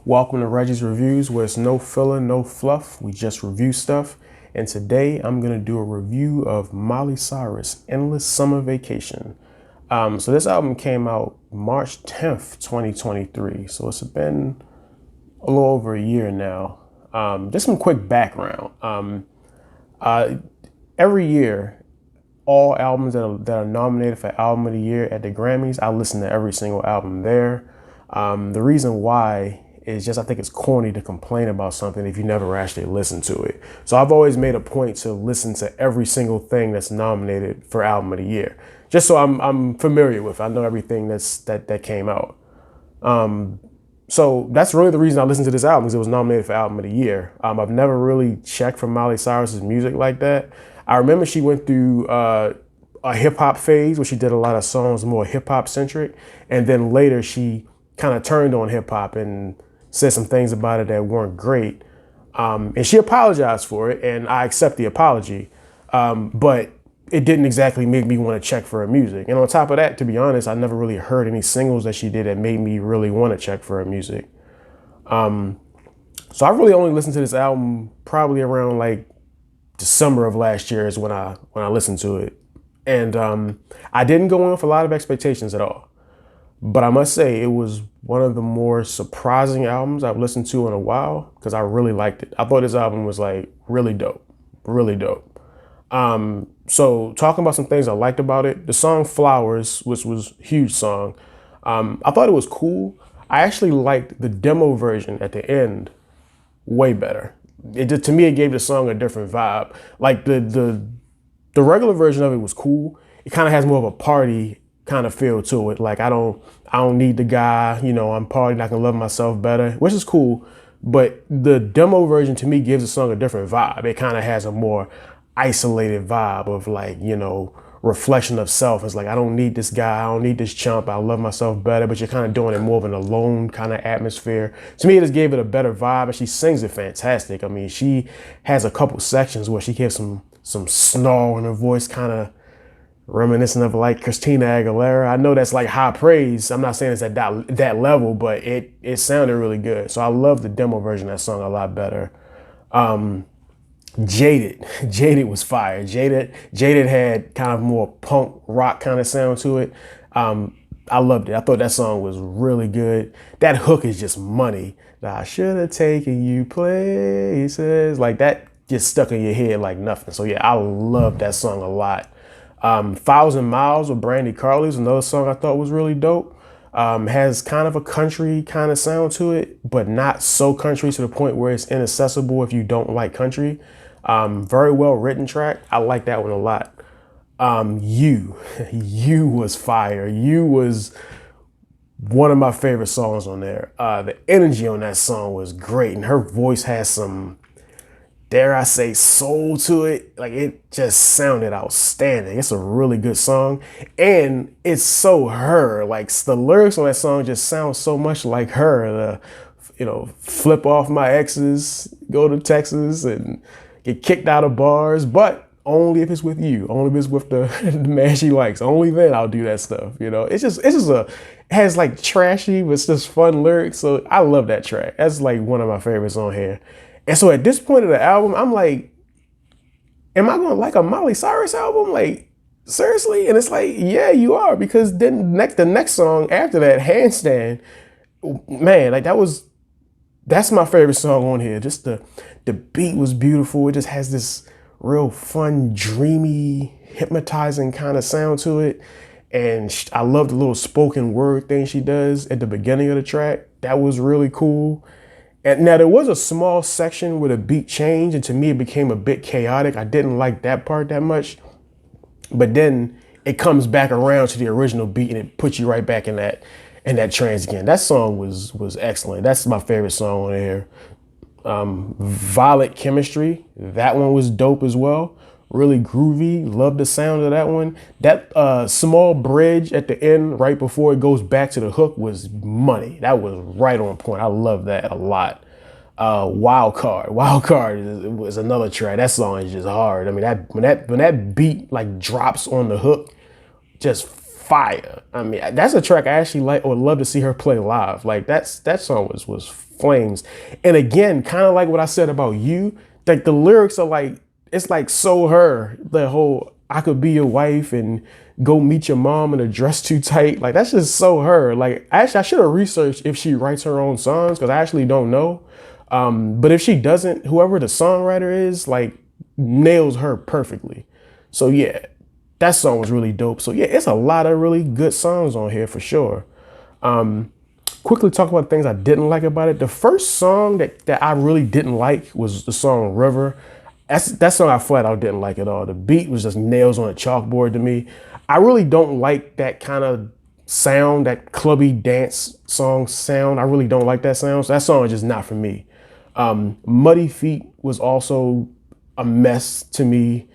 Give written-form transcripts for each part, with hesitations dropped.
Welcome to Reggie's Reviews, where it's no filler, no fluff. We just review stuff. And today I'm going to do a review of Miley Cyrus, Endless Summer Vacation. So this album came out March 10th, 2023. So it's been a little over a year now. Just some quick background. Every year, all albums that are nominated for Album of the Year at the Grammys, I listen to every single album there. The reason why is just I think it's corny to complain about something if you never actually listen to it. So I've always made a point to listen to every single thing that's nominated for Album of the Year, just so I'm familiar with. I know everything that came out. So that's really the reason I listened to this album, because it was nominated for Album of the Year. I've never really checked for Miley Cyrus's music like that. I remember she went through a hip hop phase where she did a lot of songs more hip hop centric. And then later she kind of turned on hip hop and said some things about it that weren't great. And she apologized for it, and I accept the apology. But it didn't exactly make me want to check for her music. And on top of that, to be honest, I never really heard any singles that she did that made me really want to check for her music. So I really only listened to this album probably around like December of last year is when I listened to it. And I didn't go in with a lot of expectations at all. But I must say it was one of the more surprising albums I've listened to in a while, because I really liked it. I thought this album was like really dope, really dope. So talking about some things I liked about it, the song Flowers, which was a huge song, I thought it was cool. I actually liked the demo version at the end way better. To me, it gave the song a different vibe. Like the regular version of it was cool. It kind of has more of a party kind of feel to it. Like I don't need the guy, I'm partying, I can love myself better, which is cool. But the demo version to me gives the song a different vibe. It kind of has a more isolated vibe of like, reflection of self. It's like, I don't need this guy, I don't need this chump, I love myself better. But you're kind of doing it more of an alone kind of atmosphere. To me, it just gave it a better vibe, and she sings it fantastic. I mean, she has a couple sections where she gives some snarl in her voice, kind of reminiscent of like Christina Aguilera. I know that's like high praise. I'm not saying it's at that level, but it sounded really good. So I love the demo version of that song a lot better. Jaded was fire. Jaded had kind of more punk rock kind of sound to it. I loved it. I thought that song was really good. That hook is just money. I should have taken you places. Like that just stuck in your head like nothing. So yeah, I love that song a lot. 1,000 Miles with Brandy Carly's another song I thought was really dope. Has kind of a country kind of sound to it, but not so country to the point where it's inaccessible if you don't like country. Very well written track. I like that one a lot. You was fire. You was one of my favorite songs on there. The energy on that song was great, and her voice has some, dare I say, soul to it. Like it just sounded outstanding. It's a really good song, and it's so her. Like the lyrics on that song just sound so much like her. Flip off my exes, go to Texas, and get kicked out of bars, but only if it's with you. Only if it's with the man she likes. Only then I'll do that stuff. It has like trashy, but it's just fun lyrics. So I love that track. That's like one of my favorites on here. And so at this point of the album, I'm like, am I going to like a Miley Cyrus album? Like, seriously? And it's like, yeah, you are. Because then the next song after that, Handstand, man, like that's my favorite song on here. Just the beat was beautiful. It just has this real fun, dreamy, hypnotizing kind of sound to it. And I love the little spoken word thing she does at the beginning of the track. That was really cool. And now there was a small section where the beat changed, and to me it became a bit chaotic. I didn't like that part that much, but then it comes back around to the original beat and it puts you right back in that trance again. That song was excellent. That's my favorite song on here. Violet Chemistry, that one was dope as well. Really groovy. Love the sound of that one. That small bridge at the end right before it goes back to the hook was money. That was right on point. I love that a lot. Wild Card was another track. That song is just hard. I mean, when that beat like drops on the hook, just fire. I mean, that's a track I actually like or would love to see her play live. Like that song was flames. And again, kind of like what I said about you, like the lyrics are like, it's like so her, the whole I could be your wife and go meet your mom in a dress too tight. Like that's just so her. Like actually I should have researched if she writes her own songs because I actually don't know. But if she doesn't, whoever the songwriter is, like nails her perfectly. So yeah, that song was really dope. So yeah, it's a lot of really good songs on here for sure. Quickly talk about things I didn't like about it. The first song that I really didn't like was the song River. That song I flat out didn't like at all. The beat was just nails on a chalkboard to me. I really don't like that kind of sound, that clubby dance song sound. I really don't like that sound. So that song is just not for me. Muddy Feet was also a mess to me.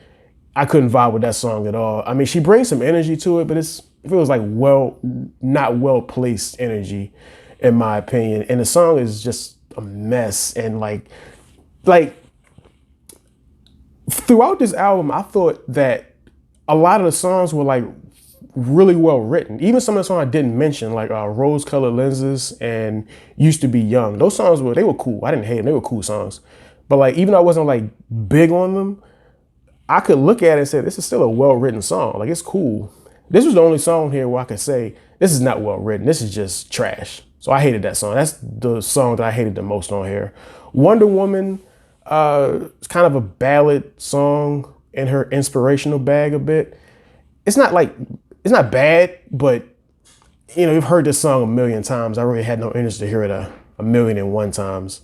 I couldn't vibe with that song at all. I mean, she brings some energy to it, but it feels like not well placed energy, in my opinion. And the song is just a mess. And like throughout this album, I thought that a lot of the songs were like really well written. Even some of the songs I didn't mention, like Rose Colored Lenses and Used to Be Young. Those songs they were cool. I didn't hate them. They were cool songs. But like, even though I wasn't like big on them, I could look at it and say, this is still a well-written song. Like, it's cool. This was the only song here where I could say, this is not well-written. This is just trash. So I hated that song. That's the song that I hated the most on here. Wonder Woman, it's kind of a ballad song in her inspirational bag a bit. It's not bad, but you know, you've heard this song a million times. I really had no interest to hear it a million and one times.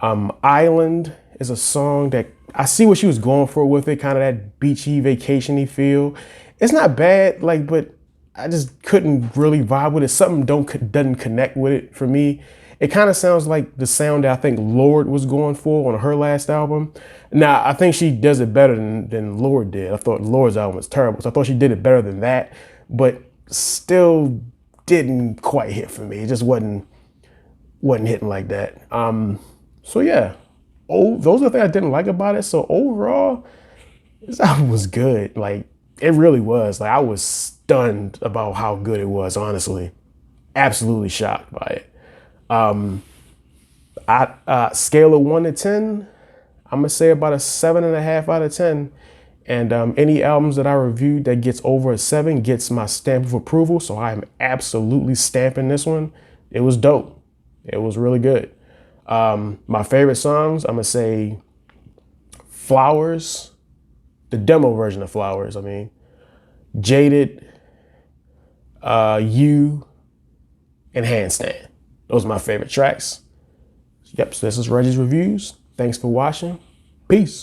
Island is a song that I see what she was going for with it, kind of that beachy, vacation-y feel. It's not bad, like, but I just couldn't really vibe with it. Something doesn't connect with it for me. It kind of sounds like the sound that I think Lorde was going for on her last album. Now, I think she does it better than Lorde did. I thought Lorde's album was terrible, so I thought she did it better than that, but still didn't quite hit for me. It just wasn't hitting like that. So yeah. Oh, those are the things I didn't like about it. So overall, this album was good. Like, it really was. Like, I was stunned about how good it was, honestly. Absolutely shocked by it. Scale of 1 to 10, I'm gonna say about a 7.5 out of 10. And any albums that I reviewed that gets over a 7 gets my stamp of approval. So I am absolutely stamping this one. It was dope. It was really good. My favorite songs, I'm gonna say Flowers, the demo version of Flowers, I mean, Jaded, You, and Handstand. Those are my favorite tracks. Yep, so this is Reggie's Reviews. Thanks for watching. Peace.